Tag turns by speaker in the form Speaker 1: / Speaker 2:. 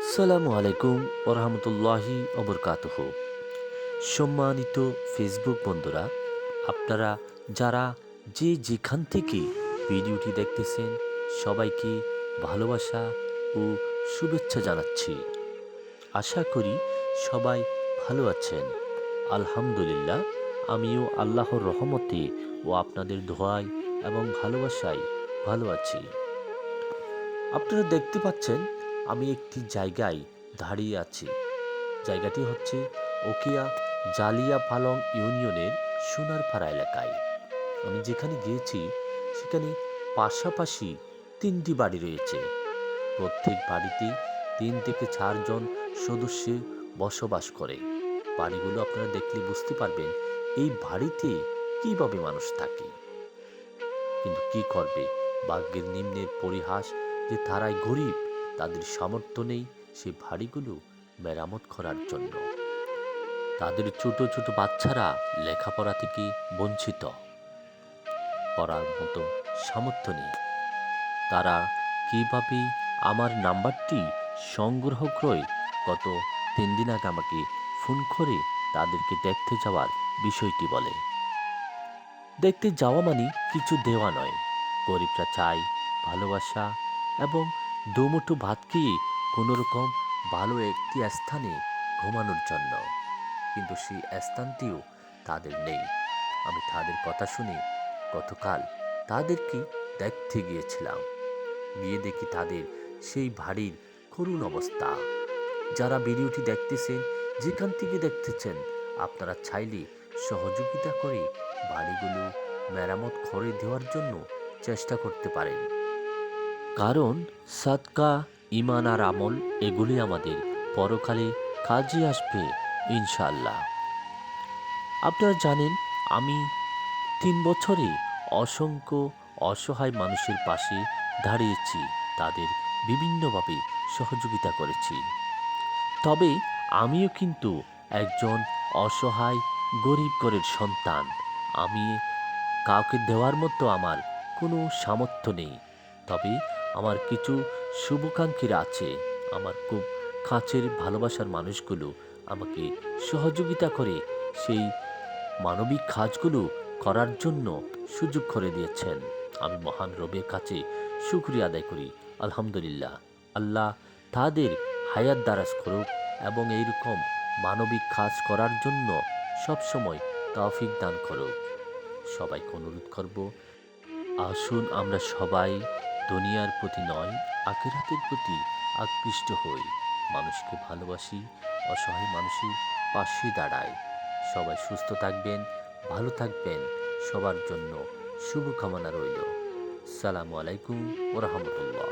Speaker 1: আসসালামু আলাইকুম ওরহামতুল্লাহি অবরকাতুহ। সম্মানিত ফেসবুক বন্ধুরা, আপনারা যারা যে যেখান থেকে ভিডিওটি দেখতেছেন, সবাইকে ভালোবাসা ও শুভেচ্ছা জানাচ্ছি। আশা করি সবাই ভালো আছেন। আলহামদুলিল্লাহ, আমিও আল্লাহর রহমতে ও আপনাদের দোয়ায় এবং ভালোবাসায় ভালো আছি। আপনারা দেখতে পাচ্ছেন আমি একটি জায়গায় দাঁড়িয়ে আছি। জায়গাটি হচ্ছে ওকিয়া জালিয়া পালং ইউনিয়নের সোনারপাড়া এলাকায়। আমি যেখানে গিয়েছি সেখানে পাশাপাশি ৩টি বাড়ি রয়েছে। প্রত্যেক বাড়িতে ৩ থেকে ৪ জন সদস্য বসবাস করে। বাড়িগুলো আপনারা দেখলে বুঝতে পারবেন এই বাড়িতে কিভাবে মানুষ থাকে। কিন্তু কি করবে, ভাগ্যের নিম্নের পরিহাস যে তারাই গরিব, তাদের সামর্থ্য নেই সেই বাড়িগুলো মেরামত করার জন্য। তাদের ছোট ছোট বাচ্চারা লেখাপড়া থেকে বঞ্চিত, পড়ার মতো সামর্থ্য নেই। তারা কিভাবে আমার নাম্বারটি সংগ্রহ করে গত ৩ দিন আগে আমাকে ফোন করে তাদেরকে দেখতে যাওয়ার বিষয়টি বলে। দেখতে যাওয়া মানে কিছু দেওয়া নয়। গরিবরা চায় ভালোবাসা এবং দুমুঠো ভাত খেয়ে কোনোরকম ভালো একটি স্থানে ঘুমানোর জন্য। কিন্তু সেই স্থানটিও তাদের নেই। আমি তাদের কথা শুনে গতকাল তাদেরকে দেখতে গিয়েছিলাম। গিয়ে দেখি তাদের সেই বাড়ির করুণ অবস্থা। যারা ভিডিওটি দেখতেছেন, যেখান থেকে দেখতেছেন, আপনারা চাইলে সহযোগিতা করে বাড়িগুলো মেরামত করে দেওয়ার জন্য চেষ্টা করতে পারেন। কারণ সাদকা, ইমান আর আমল এগুলি আমাদের পরকালে কাজে আসবে ইনশাআল্লাহ। আপনারা জানেন আমি ৩ বছরে অসংখ্য অসহায় মানুষের পাশে দাঁড়িয়েছি, তাদের বিভিন্নভাবে সহযোগিতা করেছি। তবে আমিও কিন্তু একজন অসহায় গরিব ঘরের সন্তান। আমি কাউকে দেওয়ার মতো আমার কোনো সামর্থ্য নেই। তবে আমার কিছু শুভাকাঙ্ক্ষীরা আছে। আমার খুব কাছের ভালোবাসার মানুষগুলো আমাকে সহযোগিতা করে সেই মানবিক কাজগুলো করার জন্য সুযোগ করে দিয়েছেন। আমি মহান রবের কাছে শুকরিয়া আদায় করি। আলহামদুলিল্লাহ। আল্লাহ তাদের হায়াত দারাজ করুক এবং এইরকম মানবিক কাজ করার জন্য সবসময় তৌফিক দান করুক। সবাইকে অনুরোধ করব, আসুন আমরা সবাই দুনিয়ার প্রতি নয়, আখিরাতের প্রতি আকৃষ্ট হই। মানুষকে ভালোবাসি, অসহায় মানুষের পাশে দাঁড়াই। সবাই সুস্থ থাকবেন, ভালো থাকবেন। সবার জন্য শুভকামনা রইল। আসসালামু আলাইকুম ওয়া রাহমাতুল্লাহ।